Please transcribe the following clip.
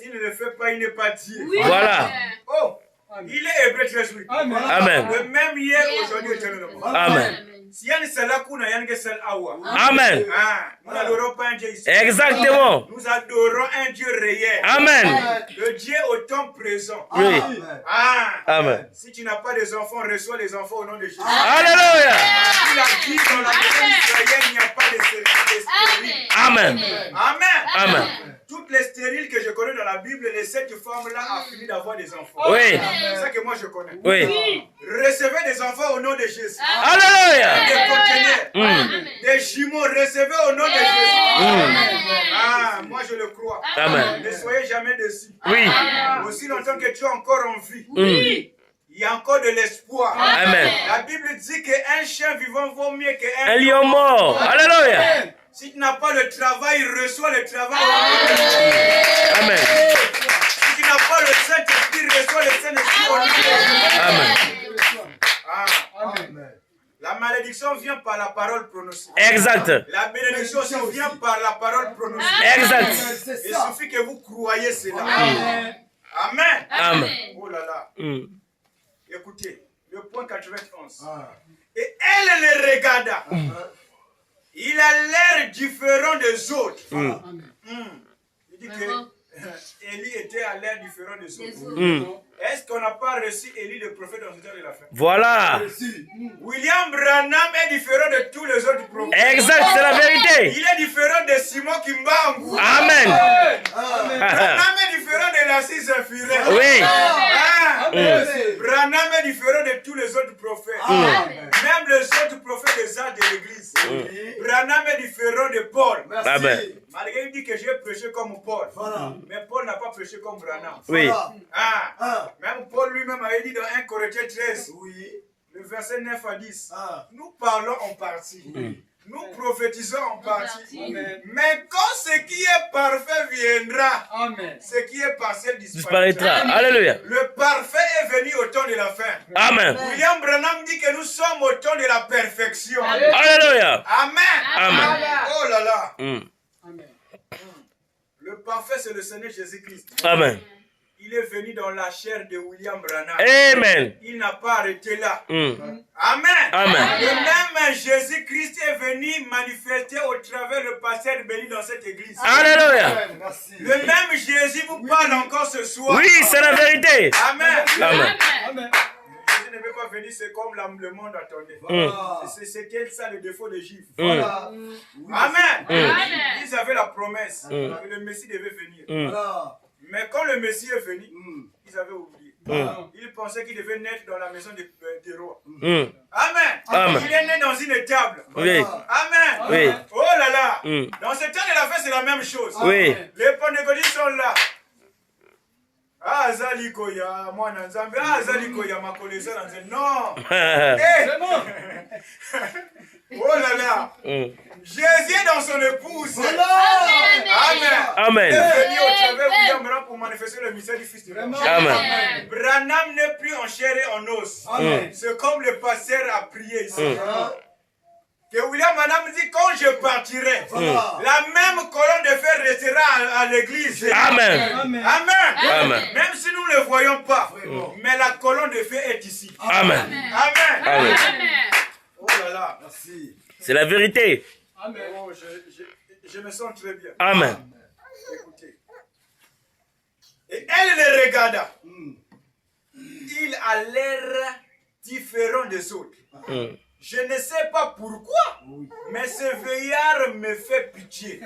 S'il ne le fait pas, il n'est pas Dieu. Oui. Voilà. Oh, il est hébreu très vite. Amen. Amen. Le même hier, aujourd'hui, éternellement. Amen. Si yann cela kuna yann que celle awa. Amen. Nous n'adorons pas un Dieu ici. Exactement. Nous adorons un Dieu réel. Amen. Le Dieu au temps présent. Oui. Amen. Si tu n'as pas des enfants, reçois les enfants au nom de Jésus. Alléluia. Il a dit dans la maison d'Israël, il n'y a pas de stériles. Amen. Amen. Amen. Toutes les stériles que je connais dans la Bible, les 7 femmes-là ont fini d'avoir des enfants. Oui. C'est ça que moi je connais. Oui. Recevez des enfants au nom de Jésus. Alléluia. Des conteneurs, des jumeaux, recevez au nom de Jésus. Moi je le crois. Amen. Ne soyez jamais déçus. Oui. Aussi longtemps que tu es encore en vie. Il y a encore de l'espoir. Amen. La Bible dit qu'un chien vivant vaut mieux qu'un Un lion mort. Alléluia. Si tu n'as pas le travail, reçois le travail. Amen. Si tu n'as pas le Saint-Esprit, reçois le Saint-Esprit. Amen. La malédiction vient par la parole prononcée. Exact. La bénédiction aussi vient par la parole prononcée. Exact. Il suffit que vous croyez cela. Amen. Amen. Oh là là. Écoutez, le point 91. Et elle le regarda. Il a l'air différent des autres. Il dit que Élie était à l'air différent des autres. Est-ce qu'on n'a pas reçu Élie le prophète dans le temps de la fin? Voilà. William Branham est différent de tous les autres prophètes. Exact, c'est la vérité. Il est différent de Simon Kimbangu. Amen. Branham est différent de la Six Infirés. Oui. Branham est différent de tous les autres prophètes. Même les autres prophètes des arts de l'église. Branham est différent de Paul. Amen. Malgré il dit que j'ai prêché comme Paul. Mais Paul n'a pas prêché comme Branham. Oui. Même Paul lui-même avait dit dans 1 Corinthiens 13, le verset 9 à 10, nous parlons en partie. Nous prophétisons en partie. Mais quand ce qui est parfait viendra, ce qui est partiel disparaîtra. Alléluia. Le parfait est venu au temps de la fin. Amen. William Branham dit que nous sommes au temps de la perfection. Alléluia. Amen. Amen. Oh là là. Le parfait, c'est le Seigneur Jésus-Christ. Amen. Il est venu dans la chair de William Branham. Amen. Il n'a pas arrêté là. Amen. Amen. Le même Jésus-Christ est venu manifester au travers le pasteur béni dans cette église. Alléluia. Le même Jésus vous parle encore ce soir. Oui, c'est la vérité. Amen. Amen. Jésus ne veut pas venir, c'est comme le monde attendait. C'était ça le défaut des Juifs. Amen. Ils avaient la promesse que le Messie devait venir. Mais quand le Messie est venu, ils avaient oublié. Ils pensaient qu'il devait naître dans la maison des rois. Amen. Il est né dans une étable. Oui. Amen. Oui. Oh là là. Dans ce temps de la fin, c'est la même chose. Oui. Les pentecôtistes sont là. Ah, Zalikoya, moi, Nanzambe. Ah, Zalikoya, ma connaissance. Non. C'est bon. Oh là là. Jésus est dans son épouse. Amen. Amen. Il est venu au travers de William Branham pour manifester le mystère du Fils de l'homme. Amen. Branham n'est plus en chair et en os. C'est comme le pasteur a prié ici. Que William Branham dit, quand je partirai, la même colonne de fer restera à l'église. Amen. Amen. Même si nous ne le voyons pas, mais la colonne de fer est ici. Amen. Amen. Oh là là. Merci. C'est la vérité. Amen. Oh, je me sens très bien. Amen. Écoutez. Et elle le regarda. Il a l'air différent des autres. Je ne sais pas pourquoi, mais ce vieillard me fait pitié.